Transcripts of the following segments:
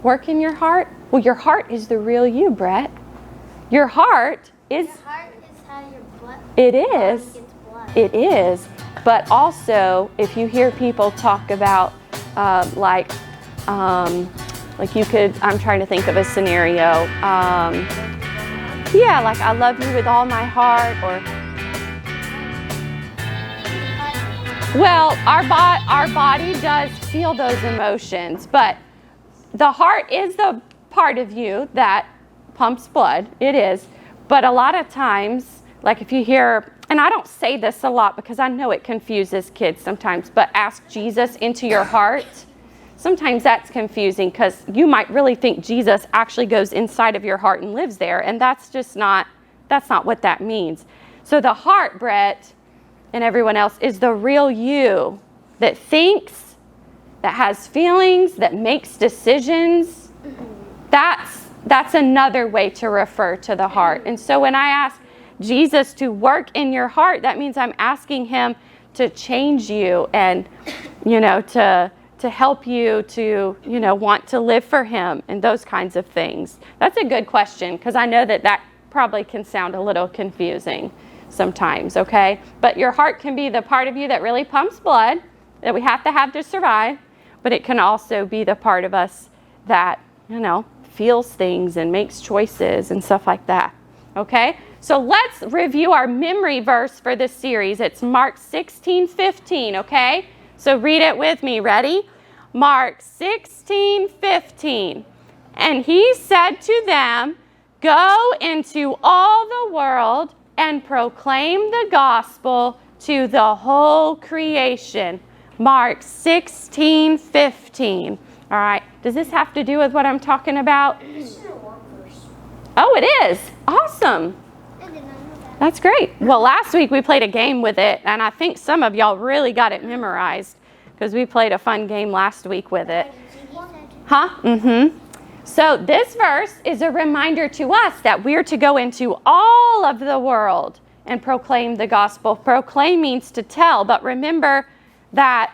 work in your heart? Well, your heart is the real you, Brett. Your heart is... Your heart is how your blood... It is. Gets blood. It is. But also, if you hear people talk about, like you could, I'm trying to think of a scenario. Yeah, like I love you with all my heart, or... Well, our body does feel those emotions, but the heart is the part of you that pumps blood. It is. But a lot of times, like if you hear, and I don't say this a lot because I know it confuses kids sometimes, but ask Jesus into your heart. Sometimes that's confusing because you might really think Jesus actually goes inside of your heart and lives there, and that's not what that means. So the heart, Brett, and everyone else, is the real you that thinks, that has feelings, that makes decisions. That's another way to refer to the heart. And so when I ask Jesus to work in your heart, that means I'm asking him to change you and, to help you to, want to live for him and those kinds of things. That's a good question because I know that probably can sound a little confusing sometimes, okay? But your heart can be the part of you that really pumps blood that we have to survive, but it can also be the part of us that, feels things and makes choices and stuff like that, okay? So let's review our memory verse for this series. It's Mark 16:15, okay? So read it with me. Ready? Mark 16:15. And he said to them, "Go into all the world and proclaim the gospel to the whole creation." Mark 16:15. All right. Does this have to do with what I'm talking about? Oh, it is. Awesome. That's great. Well, last week we played a game with it, and I think some of y'all really got it memorized because we played a fun game last week with it. Huh? Mm-hmm. So this verse is a reminder to us that we're to go into all of the world and proclaim the gospel. Proclaim means to tell, but remember that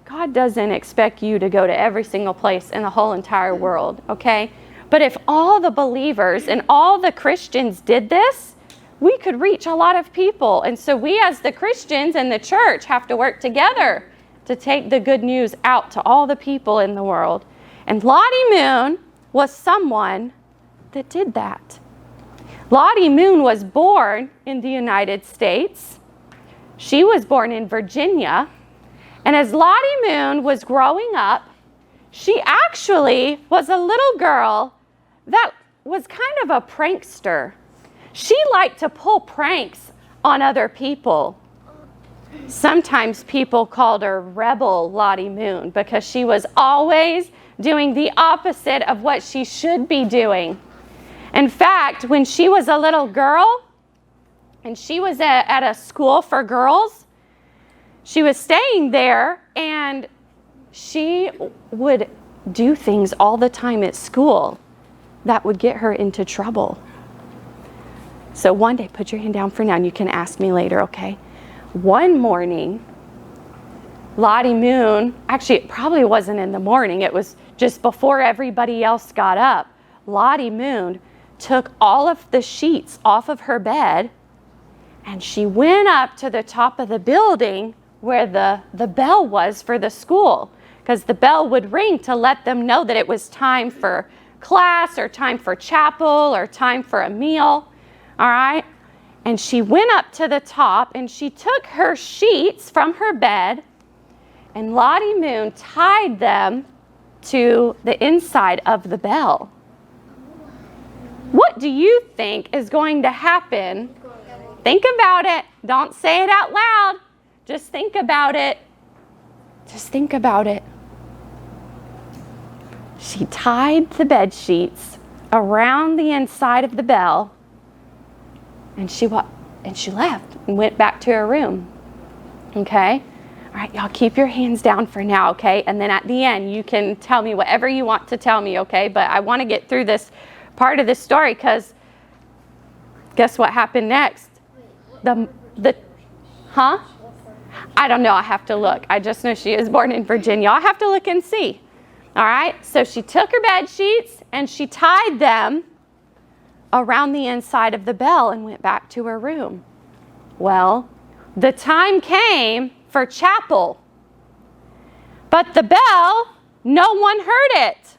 God doesn't expect you to go to every single place in the whole entire world, okay? But if all the believers and all the Christians did this, we could reach a lot of people. And so we as the Christians and the church have to work together to take the good news out to all the people in the world. And Lottie Moon was someone that did that. Lottie Moon was born in the United States. She was born in Virginia. And as Lottie Moon was growing up, she actually was a little girl that was kind of a prankster. She liked to pull pranks on other people. Sometimes people called her Rebel Lottie Moon because she was always doing the opposite of what she should be doing. In fact, when she was a little girl and she was at a school for girls, she was staying there and she would do things all the time at school that would get her into trouble. So one day, put your hand down for now and you can ask me later, okay? One morning, Lottie Moon, actually it probably wasn't in the morning, it was just before everybody else got up. Lottie Moon took all of the sheets off of her bed and she went up to the top of the building where the bell was for the school, because the bell would ring to let them know that it was time for class or time for chapel or time for a meal. All right? And she went up to the top and she took her sheets from her bed and Lottie Moon tied them to the inside of the bell. What do you think is going to happen? Think about it. Don't say it out loud. Just think about it. Just think about it. She tied the bed sheets around the inside of the bell and she left and went back to her room. Okay? All right, y'all keep your hands down for now, okay? And then at the end, you can tell me whatever you want to tell me, okay? But I want to get through this part of this story because guess what happened next? I don't know. I have to look. I just know she is born in Virginia. I have to look and see. All right, so she took her bed sheets and she tied them around the inside of the bell and went back to her room. Well, the time came for chapel, but the bell, no one heard it.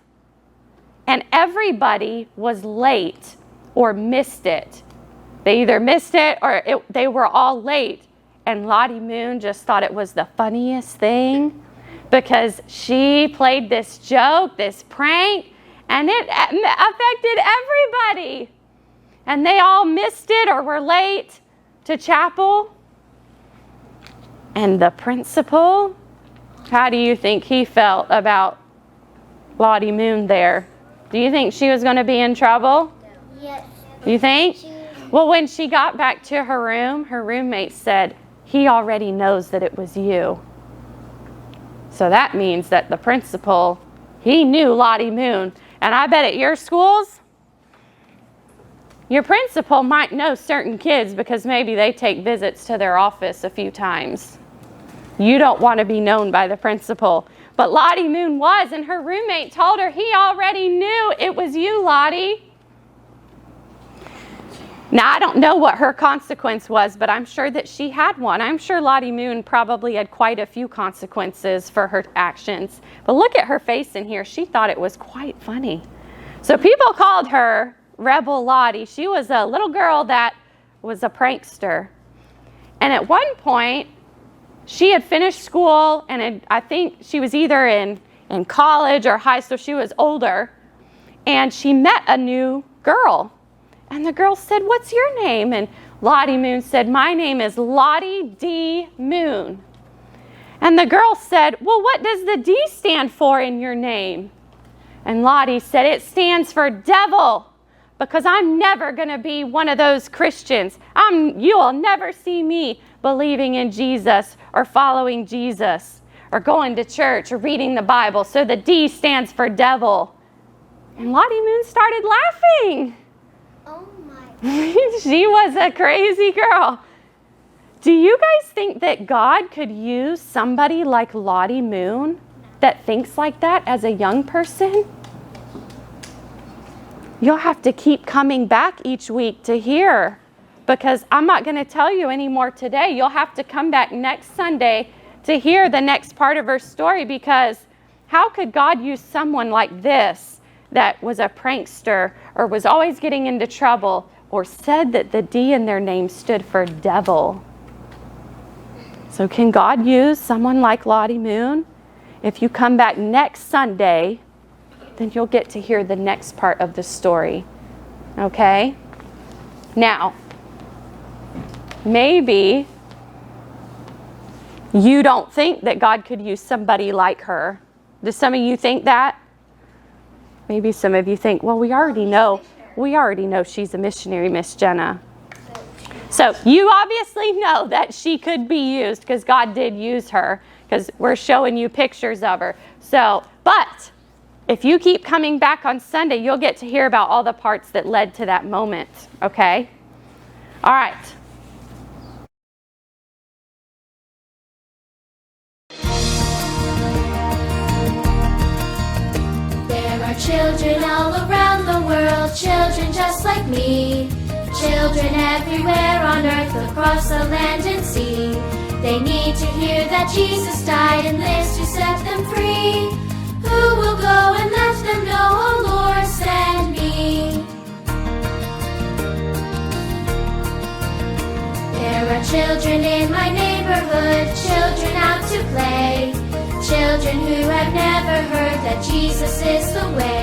And everybody was late or missed it. They either missed it or they were all late. And Lottie Moon just thought it was the funniest thing because she played this joke, this prank, and it affected everybody. And they all missed it or were late to chapel. And the principal, how do you think he felt about Lottie Moon there? Do you think she was going to be in trouble? Yes. You think? Well, when she got back to her room, her roommate said, he already knows that it was you. So that means that the principal, he knew Lottie Moon. And I bet at your schools, your principal might know certain kids because maybe they take visits to their office a few times. You don't want to be known by the principal. But Lottie Moon was, and her roommate told her he already knew it was you, Lottie. Now, I don't know what her consequence was, but I'm sure that she had one. I'm sure Lottie Moon probably had quite a few consequences for her actions. But look at her face in here. She thought it was quite funny. So people called her Rebel Lottie. She was a little girl that was a prankster. And at one point, she had finished school, and I think she was either in college or high school. She was older. And she met a new girl. And the girl said, "What's your name?" And Lottie Moon said, "My name is Lottie D. Moon." And the girl said, "Well, what does the D stand for in your name?" And Lottie said, "It stands for devil, because I'm never going to be one of those Christians. You'll never see me believing in Jesus or following Jesus or going to church or reading the Bible. So the D stands for devil." And Lottie Moon started laughing. Oh my. She was a crazy girl. Do you guys think that God could use somebody like Lottie Moon that thinks like that as a young person? You'll have to keep coming back each week to hear, because I'm not going to tell you anymore today. You'll have to come back next Sunday to hear the next part of her story, because how could God use someone like this that was a prankster or was always getting into trouble or said that the D in their name stood for devil? So can God use someone like Lottie Moon? If you come back next Sunday, then you'll get to hear the next part of the story. Okay? Now, maybe you don't think that God could use somebody like her. Do some of you think that? Maybe some of you think, well, we already know she's a missionary, Miss Jenna. So you obviously know that she could be used because God did use her, because we're showing you pictures of her. So, but if you keep coming back on Sunday, you'll get to hear about all the parts that led to that moment, okay? All right. There are children all around the world, children just like me. Children everywhere on earth, across the land and sea. They need to hear that Jesus died and lives to set them free. Who will go and let them know, oh Lord, send me? There are children in my neighborhood, children out to play. Children who have never heard that Jesus is the way.